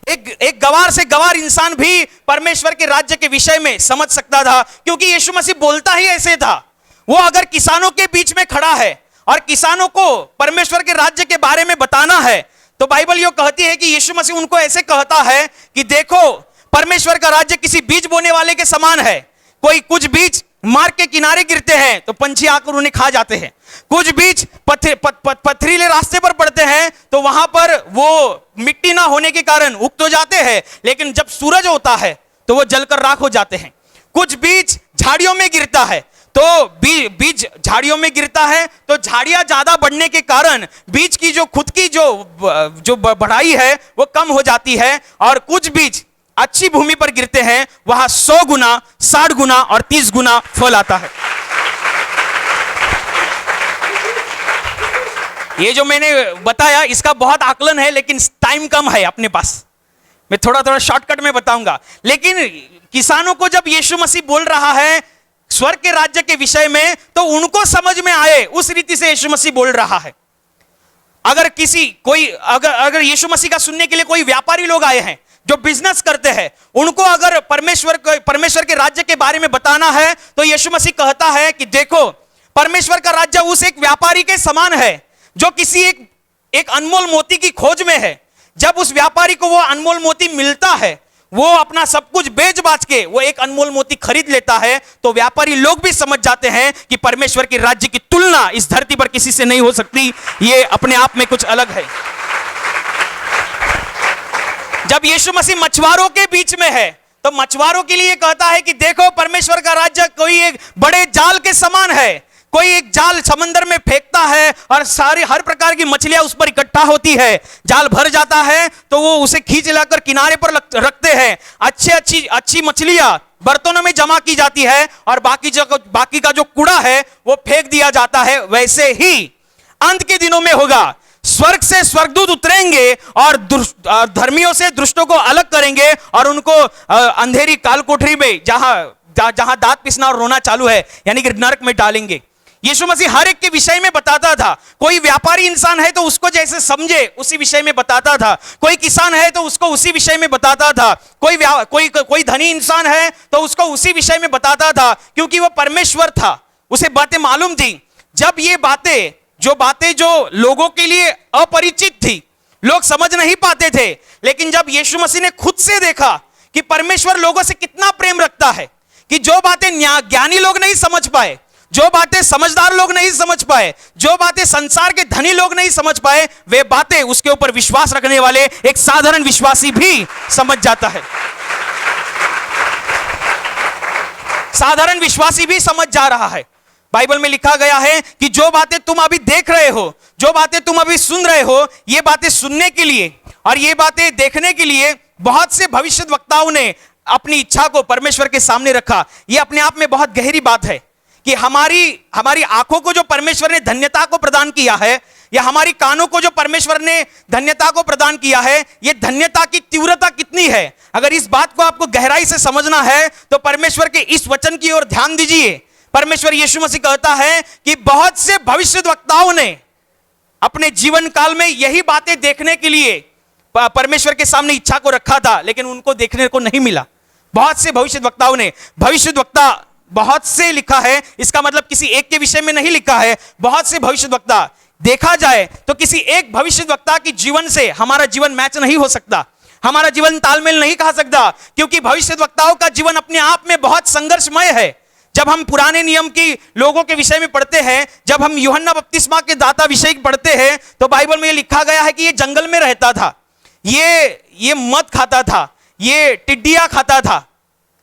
एक गवार से गवार इंसान भी परमेश्वर के राज्य के विषय में समझ सकता था, क्योंकि यीशु मसीह बोलता ही ऐसे था। वो अगर किसानों के बीच में खड़ा है और किसानों को परमेश्वर के राज्य के बारे में बताना है, तो बाइबल यो कहती है कि यीशु मसीह उनको ऐसे कहता है कि देखो, परमेश्वर का राज्य किसी बीज बोने वाले के समान है। कोई कुछ बीज मार्ग के किनारे गिरते हैं तो पंछी आकर उन्हें खा जाते हैं। कुछ बीज पथरीले रास्ते पर पड़ते हैं तो वहां पर वो मिट्टी ना होने के कारण उग तो जाते हैं, लेकिन जब सूरज होता है तो वो जलकर राख हो जाते हैं। कुछ बीज झाड़ियों में गिरता है, तो बीज झाड़ियों में गिरता है तो झाड़ियां ज्यादा बढ़ने के कारण बीज की जो खुद की जो बढ़ाई है वो कम हो जाती है। और कुछ बीज अच्छी भूमि पर गिरते हैं, वहां 100 गुना, 60 गुना और 30 गुना फल आता है। ये जो मैंने बताया इसका बहुत आकलन है, लेकिन टाइम कम है अपने पास, मैं थोड़ा थोड़ा शॉर्टकट में बताऊंगा। लेकिन किसानों को जब यीशु मसीह बोल रहा है स्वर्ग के राज्य के विषय में, तो उनको समझ में आए उस रीति से यीशु मसीह बोल रहा है। अगर यीशु मसीह का सुनने के लिए कोई व्यापारी लोग आए हैं जो बिजनेस करते हैं, उनको अगर परमेश्वर के राज्य के बारे में बताना है, तो यीशु मसीह कहता है कि देखो, परमेश्वर का राज्य उस एक व्यापारी के समान है जो किसी एक अनमोल मोती की खोज में है। जब उस व्यापारी को वो अनमोल मोती मिलता है, वो अपना सब कुछ बेच बाच के वो एक अनमोल मोती खरीद लेता है, तो व्यापारी लोग भी समझ जाते हैं कि परमेश्वर के राज्य की तुलना इस धरती पर किसी से नहीं हो सकती, ये अपने आप में कुछ अलग है। जब यीशु मसीह मछुआरों के बीच में है, तो मछुआरों के लिए कहता है कि देखो, परमेश्वर का राज्य कोई एक बड़े जाल के समान है। कोई एक जाल समंदर में फेंकता है और हर प्रकार की मछलियां उस पर इकट्ठा होती है। जाल भर जाता है तो वो उसे खींच लाकर किनारे पर रखते हैं। अच्छी मछलियां बर्तनों में जमा की जाती है और बाकी का जो कूड़ा है वो फेंक दिया जाता है। वैसे ही अंत के दिनों में होगा, स्वर्ग से स्वर्गदूत उतरेंगे और धर्मियों से दुष्टों को अलग करेंगे और उनको अंधेरी काल कोठरी में जहां दांत पिसना और रोना चालू है, यानी कि नरक में डालेंगे। यीशु मसीह हर एक के विषय में बताता था। कोई व्यापारी इंसान है तो उसको जैसे समझे उसी विषय में बताता था। कोई किसान है तो उसको उसी विषय में बताता था। कोई धनी इंसान है तो उसको उसी विषय में बताता था, क्योंकि वो परमेश्वर था, उसे बातें मालूम थी। जब ये बातें जो लोगों के लिए अपरिचित थी, लोग समझ नहीं पाते थे, लेकिन जब यीशु मसीह ने खुद से देखा कि परमेश्वर लोगों से कितना प्रेम रखता है, कि जो बातें ज्ञानी लोग नहीं समझ पाए, जो बातें समझदार लोग नहीं समझ पाए, जो बातें संसार के धनी लोग नहीं समझ पाए, वे बातें उसके ऊपर विश्वास रखने वाले एक साधारण विश्वासी भी समझ जाता है। साधारण विश्वासी भी समझ जा रहा है। बाइबल में लिखा गया है कि जो बातें तुम अभी देख रहे हो, जो बातें तुम अभी सुन रहे हो, ये बातें सुनने के लिए और ये बातें देखने के लिए बहुत से भविष्यद्वक्ताओं ने अपनी इच्छा को परमेश्वर के सामने रखा। यह अपने आप में बहुत गहरी बात है कि हमारी आंखों को जो परमेश्वर ने धन्यता को प्रदान किया है, या हमारी कानों को जो परमेश्वर ने धन्यता को प्रदान किया है, यह धन्यता की तीव्रता कितनी है। अगर इस बात को आपको गहराई से समझना है तो परमेश्वर के इस वचन की ओर ध्यान दीजिए। परमेश्वर यीशु मसीह कहता है कि बहुत से भविष्यद्वक्ताओं ने अपने जीवन काल में यही बातें देखने के लिए परमेश्वर के सामने इच्छा को रखा था, लेकिन उनको देखने को नहीं मिला। बहुत से भविष्यद्वक्ताओं ने, भविष्यद्वक्ता बहुत से लिखा है, इसका मतलब किसी एक के विषय में नहीं लिखा है, बहुत से भविष्यद्वक्ता। देखा जाए तो किसी एक भविष्यद्वक्ता की जीवन से हमारा जीवन मैच नहीं हो सकता, हमारा जीवन तालमेल नहीं खा सकता, क्योंकि भविष्यद्वक्ताओं का जीवन अपने आप में बहुत संघर्षमय है। जब हम पुराने नियम की लोगों के विषय में पढ़ते हैं, जब हम यूहन्ना बपतिस्मा के दाता विषय पढ़ते हैं, तो बाइबल में यह लिखा गया है कि ये जंगल में रहता था, ये मद खाता था, ये टिड्डियां खाता था,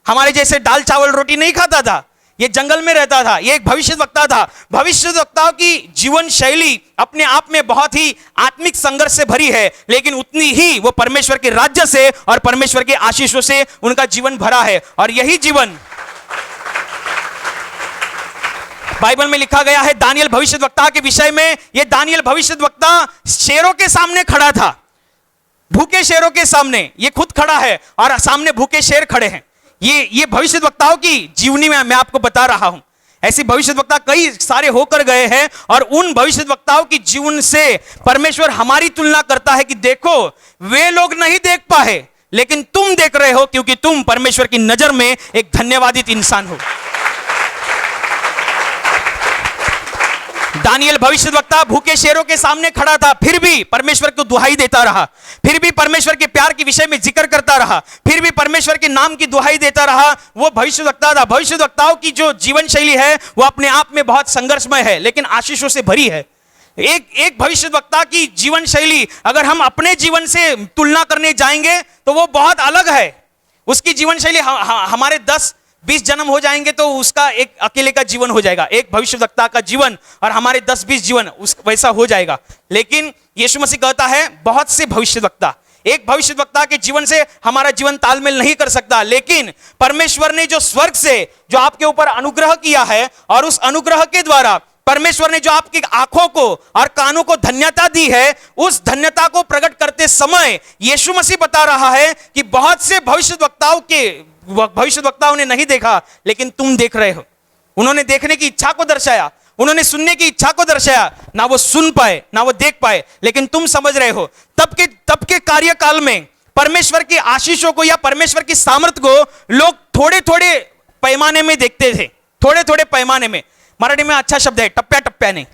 हमारे जैसे दाल चावल रोटी नहीं खाता था, ये जंगल में रहता था। ये एक भविष्यद्वक्ता था। भविष्यद्वक्ताओं की जीवन शैली अपने आप में बहुत ही आत्मिक संघर्ष से भरी है, लेकिन उतनी ही वो परमेश्वर के राज्य से और परमेश्वर के आशीषों से उनका जीवन भरा है। और यही जीवन बाइबल में लिखा गया है दानियल भविष्यद्वक्ता के विषय में। ये दानियल भविष्यद्वक्ता शेरों के सामने खड़ा था, भूखे शेरों के सामने ये खुद खड़ा है और सामने भूखे शेर खड़े हैं। ये भविष्यद्वक्ताओं की जीवनी में मैं आपको बता रहा हूं। ऐसे भविष्यद्वक्ता कई सारे होकर गए हैं और उन भविष्यद्वक्ताओं की जीवन से परमेश्वर हमारी तुलना करता है कि देखो, वे लोग नहीं देख पाए, लेकिन तुम देख रहे हो, क्योंकि तुम परमेश्वर की नजर में एक धन्यवादित इंसान हो। दानियल भविष्यद्वक्ता भूखे शेरों के सामने खड़ा था, फिर भी परमेश्वर को दुहाई देता रहा, फिर भी परमेश्वर के प्यार के विषय में जिक्र करता रहा, फिर भी परमेश्वर के नाम की दुहाई देता रहा। वो भविष्यद्वक्ता था। भविष्यद्वक्ताओं की जो जीवन शैली है वो अपने आप में बहुत संघर्षमय है, लेकिन आशीषों से भरी है। एक भविष्यद्वक्ता की जीवन शैली अगर हम अपने जीवन से तुलना करने जाएंगे तो वो बहुत अलग है। उसकी जीवन शैली हमारे 10-20 जन्म हो जाएंगे तो उसका एक अकेले का जीवन हो जाएगा, एक भविष्यद्वक्ता का जीवन और हमारे 10-20 जीवन वैसा हो जाएगा। लेकिन यीशु मसीह कहता है बहुत से भविष्यद्वक्ता, एक भविष्यद्वक्ता के जीवन से हमारा जीवन तालमेल नहीं कर सकता, लेकिन परमेश्वर ने जो स्वर्ग से जो आपके ऊपर अनुग्रह किया है और उस अनुग्रह के द्वारा परमेश्वर ने जो आपकी आंखों को और कानों को धन्यता दी है, उस धन्यता को प्रकट करते समय यीशु मसीह बता रहा है कि बहुत से भविष्यवक्ताओं ने नहीं देखा, लेकिन तुम देख रहे हो। उन्होंने देखने की इच्छा को दर्शाया, उन्होंने सुनने की इच्छा को दर्शाया, ना वो सुन पाए ना वो देख पाए, लेकिन तुम समझ रहे हो। तब के कार्यकाल में परमेश्वर की आशीषों को या परमेश्वर की सामर्थ को लोग थोड़े थोड़े पैमाने में देखते थे, थोड़े थोड़े पैमाने में। मराठी में अच्छा शब्द है, टप्प्या टप्प्या नहीं,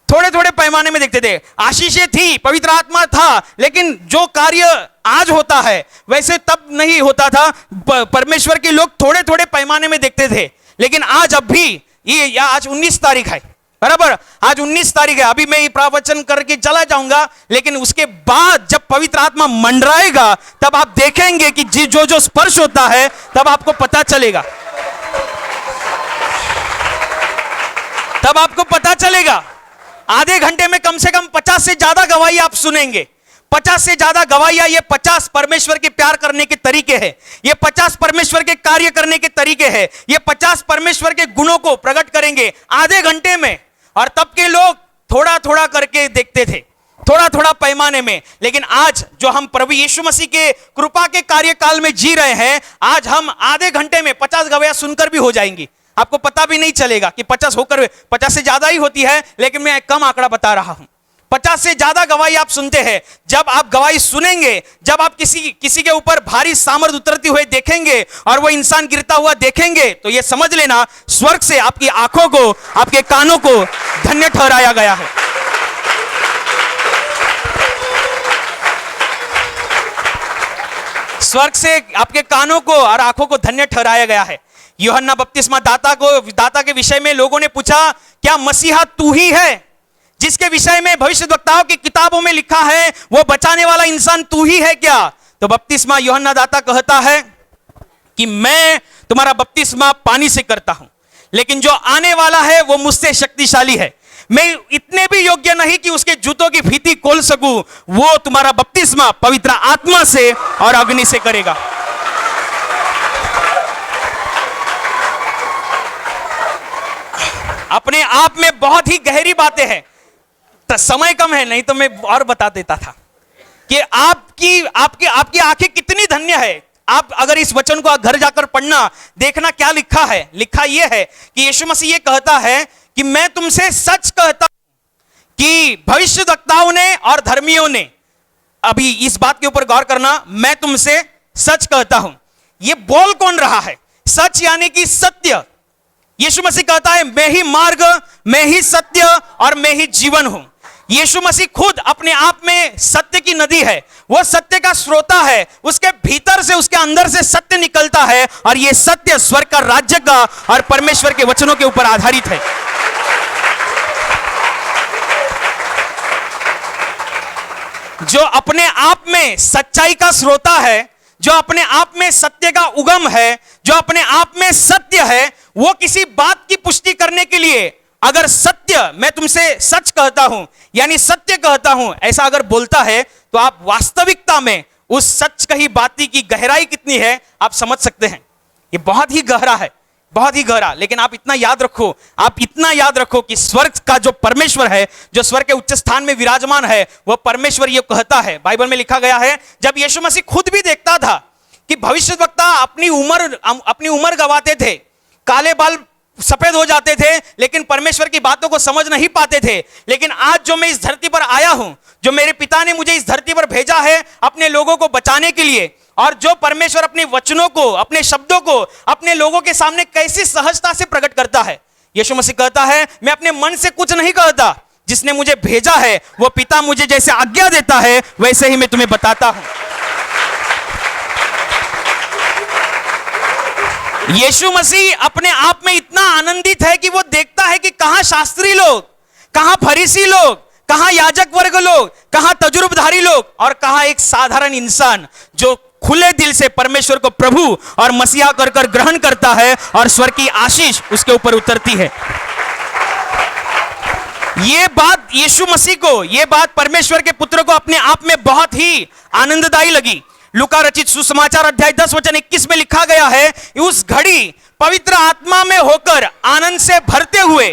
थोड़े थोड़े पैमाने में देखते थे। आशीषें थी, पवित्र आत्मा था, लेकिन जो कार्य आज होता है वैसे तब नहीं होता था। परमेश्वर के लोग थोड़े थोड़े पैमाने में देखते थे, लेकिन आज अब भी ये आज 19 तारीख है, बराबर, आज 19 तारीख है। अभी मैं ये प्रवचन करके चला जाऊंगा, लेकिन उसके बाद जब पवित्र आत्मा मंडराएगा तब आप देखेंगे कि जो जो स्पर्श होता है तब आपको पता चलेगा, तब आपको पता चलेगा। आधे घंटे में कम से कम 50 से ज्यादा गवाही आप सुनेंगे। 50 से ज्यादा गवाहियां, ये 50 परमेश्वर के प्यार करने के तरीके हैं, ये 50 परमेश्वर के कार्य करने के तरीके हैं, ये 50 परमेश्वर के गुणों को प्रकट करेंगे आधे घंटे में। और तब के लोग थोड़ा थोड़ा करके देखते थे, थोड़ा थोड़ा पैमाने में। लेकिन आज जो हम प्रभु यीशु मसीह के कृपा के कार्यकाल में जी रहे हैं, आज हम आधे घंटे में 50 गवाहियां सुनकर भी हो जाएंगी। आपको पता भी नहीं चलेगा कि 50 होकर 50 से ज्यादा ही होती है, लेकिन मैं कम आंकड़ा बता रहा हूं। 50 से ज्यादा गवाही आप सुनते हैं। जब आप गवाही सुनेंगे, जब आप किसी के ऊपर भारी सामर्थ उतरती हुए देखेंगे और वो इंसान गिरता हुआ देखेंगे, तो ये समझ लेना स्वर्ग से आपकी आंखों को, आपके कानों को धन्य ठहराया गया है। स्वर्ग से आपके कानों को और आंखों को धन्य ठहराया गया है। यूहन्ना बपतिस्मा दाता के विषय में लोगों ने पूछा, क्या मसीहा तू ही है जिसके विषय में भविष्यद्वक्ताओं की किताबों में लिखा है, वो बचाने वाला इंसान तू ही है क्या? तो बपतिस्मा यूहन्ना दाता कहता है कि मैं तुम्हारा बपतिस्मा पानी से करता हूं, लेकिन जो आने वाला है वो मुझसे शक्तिशाली है, मैं इतने भी योग्य नहीं कि उसके जूतों की फीती खोल सकूं। वो तुम्हारा बपतिस्मा पवित्र आत्मा से और अग्नि से करेगा। अपने आप में बहुत ही गहरी बातें हैं। समय कम है, नहीं तो मैं और बता देता था कि आपकी आंखें कितनी धन्य है। आप अगर इस वचन को घर जाकर पढ़ना, देखना क्या लिखा है। लिखा यह है कि यीशु मसीह ये कहता है कि मैं तुमसे सच कहता हूं कि भविष्यद्वक्ताओं ने और धर्मियों ने, अभी इस बात के ऊपर गौर करना, मैं तुमसे सच कहता हूं। ये बोल कौन रहा है? सच यानी कि सत्य। यीशु मसीह कहता है मैं ही मार्ग, मैं ही सत्य और मैं ही जीवन हूं। यीशु मसीह खुद अपने आप में सत्य की नदी है, वो सत्य का स्रोता है। उसके भीतर से, उसके अंदर से सत्य निकलता है, और ये सत्य स्वर्ग का, राज्य का और परमेश्वर के वचनों के ऊपर आधारित है। जो अपने आप में सच्चाई का स्रोता है, जो अपने आप में सत्य का उगम है, जो अपने आप में सत्य है, वो किसी बात की पुष्टि करने के लिए अगर सत्य, मैं तुमसे सच कहता हूं यानी सत्य कहता हूं, ऐसा अगर बोलता है, तो आप वास्तविकता में उस सच कही बाती की गहराई कितनी है आप समझ सकते हैं। ये बहुत ही गहरा है, बहुत ही गहरा। लेकिन आप इतना याद रखो, आप इतना याद रखो कि स्वर्ग का जो परमेश्वर है, जो स्वर्ग के उच्च स्थान में विराजमान है, वह परमेश्वर ये कहता है, बाइबल में लिखा गया है, जब यीशु मसीह खुद भी देखता था कि भविष्यद्वक्ता अपनी उम्र गवाते थे, काले बाल सफेद हो जाते थे, लेकिन परमेश्वर की बातों को समझ नहीं पाते थे। लेकिन आज जो मैं इस धरती पर आया हूं, जो मेरे पिता ने मुझे इस धरती पर भेजा है अपने लोगों को बचाने के लिए, और जो परमेश्वर अपने वचनों को, अपने शब्दों को अपने लोगों के सामने कैसी सहजता से प्रकट करता है। यीशु मसीह कहता है मैं अपने मन से कुछ नहीं कहता, जिसने मुझे भेजा है वो पिता मुझे जैसे आज्ञा देता है वैसे ही मैं तुम्हें बताता हूं। यीशु मसीह अपने आप में इतना आनंदित है कि वो देखता है कि कहां शास्त्री लोग, कहां फरीसी लोग, कहां याजक वर्ग लोग, कहां तजुर्बेधारी लोग, और कहां एक साधारण इंसान जो खुले दिल से परमेश्वर को प्रभु और मसीहा कर ग्रहण करता है और स्वर्ग की आशीष उसके ऊपर उतरती है। ये बात यीशु मसीह को, ये बात परमेश्वर के पुत्र को अपने आप में बहुत ही आनंददायी लगी। लूका रचित सुसमाचार अध्याय 10 वचन 21 में लिखा गया है, उस घड़ी पवित्र आत्मा में होकर आनंद से भरते हुए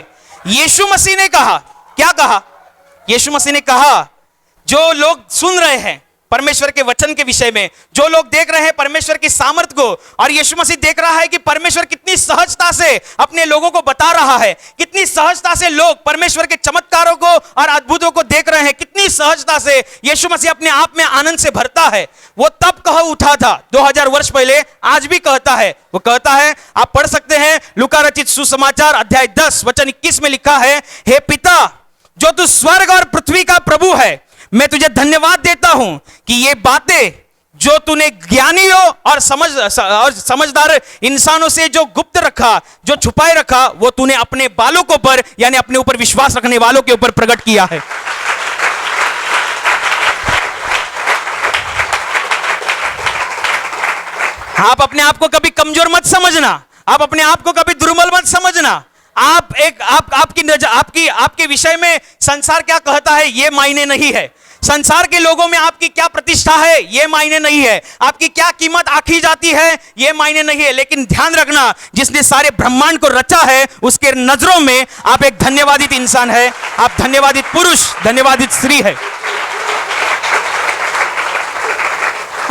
यीशु मसीह ने कहा, क्या कहा? यीशु मसीह ने कहा, जो लोग सुन रहे हैं परमेश्वर के वचन के विषय में, जो लोग देख रहे हैं परमेश्वर की सामर्थ को, और यीशु मसीह देख रहा है कि परमेश्वर कितनी सहजता से अपने लोगों को बता रहा है, कितनी सहजता से लोग परमेश्वर के चमत्कारों को और अद्भुतों को देख रहे हैं, कितनी सहजता से यीशु मसीह अपने आप में आनंद से भरता है। वो तब कह उठा था 2000 वर्ष पहले, आज भी कहता है। वो कहता है, आप पढ़ सकते हैं लूका रचित सुसमाचार अध्याय 10 वचन 21 में लिखा है, हे पिता, जो तू स्वर्ग और पृथ्वी का प्रभु है, मैं तुझे धन्यवाद देता हूं कि ये बातें जो तूने ज्ञानियों और समझदार इंसानों से जो गुप्त रखा, जो छुपाए रखा, वो तूने अपने बालों के ऊपर, यानी अपने ऊपर विश्वास रखने वालों के ऊपर प्रकट किया है। आप अपने आप को कभी कमजोर मत समझना, आप अपने आप को कभी दुर्बल मत समझना। आपके विषय में संसार क्या कहता है ये मायने नहीं है, संसार के लोगों में आपकी क्या प्रतिष्ठा है ये मायने नहीं है, आपकी क्या कीमत आंकी जाती है ये मायने नहीं है, लेकिन ध्यान रखना, जिसने सारे ब्रह्मांड को रचा है उसके नजरों में आप एक धन्यवादित इंसान है, आप धन्यवादित पुरुष, धन्यवादित स्त्री है।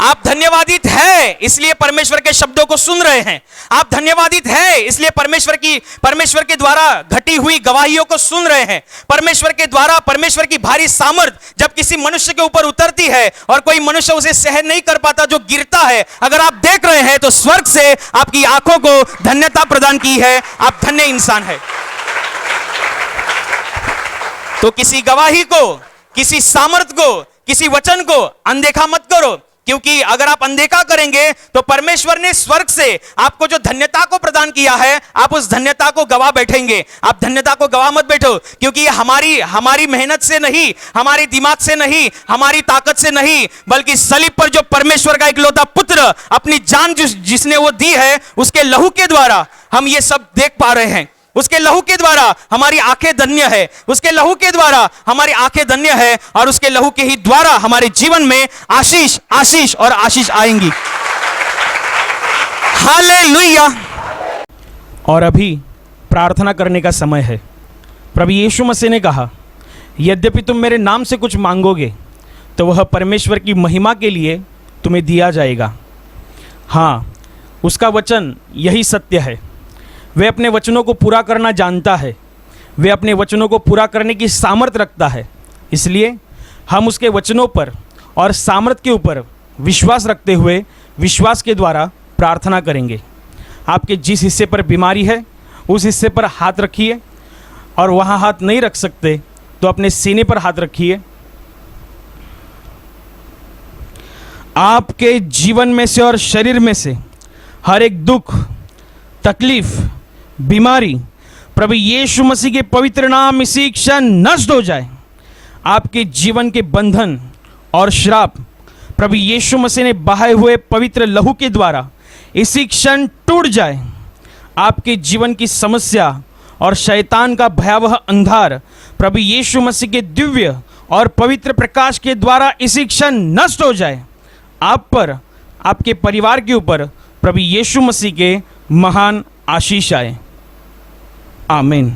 आप धन्यवादित है इसलिए परमेश्वर के शब्दों को सुन रहे हैं, आप धन्यवादित है इसलिए परमेश्वर के द्वारा घटी हुई गवाहियों को सुन रहे हैं। परमेश्वर के द्वारा, परमेश्वर की भारी सामर्थ जब किसी मनुष्य के ऊपर उतरती है और कोई मनुष्य उसे सहन नहीं कर पाता, जो गिरता है, अगर आप देख रहे हैं तो स्वर्ग से आपकी आंखों को धन्यता प्रदान की है, आप धन्य इंसान है। तो किसी गवाही को, किसी सामर्थ को, किसी वचन को अनदेखा मत करो, क्योंकि अगर आप अनदेखा करेंगे तो परमेश्वर ने स्वर्ग से आपको जो धन्यता को प्रदान किया है, आप उस धन्यता को गवा बैठेंगे। आप धन्यता को गवा मत बैठो, क्योंकि ये हमारी मेहनत से नहीं, हमारे दिमाग से नहीं, हमारी ताकत से नहीं, बल्कि सलीब पर जो परमेश्वर का इकलौता पुत्र अपनी जान जिसने वो दी है, उसके लहू के द्वारा हम ये सब देख पा रहे हैं। उसके लहू के द्वारा हमारी आंखें धन्य है, उसके लहू के द्वारा हमारी आंखें धन्य है, और उसके लहू के ही द्वारा हमारे जीवन में आशीष, आशीष और आशीष आएंगी। हालेलुया। और अभी प्रार्थना करने का समय है। प्रभु यीशु मसीह ने कहा, यद्यपि तुम मेरे नाम से कुछ मांगोगे तो वह परमेश्वर की महिमा के लिए तुम्हें दिया जाएगा। हाँ, उसका वचन यही सत्य है। वह अपने वचनों को पूरा करना जानता है, वह अपने वचनों को पूरा करने की सामर्थ्य रखता है। इसलिए हम उसके वचनों पर और सामर्थ्य के ऊपर विश्वास रखते हुए विश्वास के द्वारा प्रार्थना करेंगे। आपके जिस हिस्से पर बीमारी है उस हिस्से पर हाथ रखिए, और वहाँ हाथ नहीं रख सकते तो अपने सीने पर हाथ रखिए। आपके जीवन में से और शरीर में से हर एक दुख, तकलीफ, बीमारी प्रभु यीशु मसीह के पवित्र नाम इसी क्षण नष्ट हो जाए। आपके जीवन के बंधन और श्राप प्रभु यीशु मसीह ने बहाए हुए पवित्र लहू के द्वारा इसी क्षण टूट जाए। आपके जीवन की समस्या और शैतान का भयावह अंधार प्रभु यीशु मसीह के दिव्य और पवित्र प्रकाश के द्वारा इसी क्षण नष्ट हो जाए। आप पर, आपके परिवार के ऊपर प्रभु यीशु मसीह के महान आशीष आए। आमीन।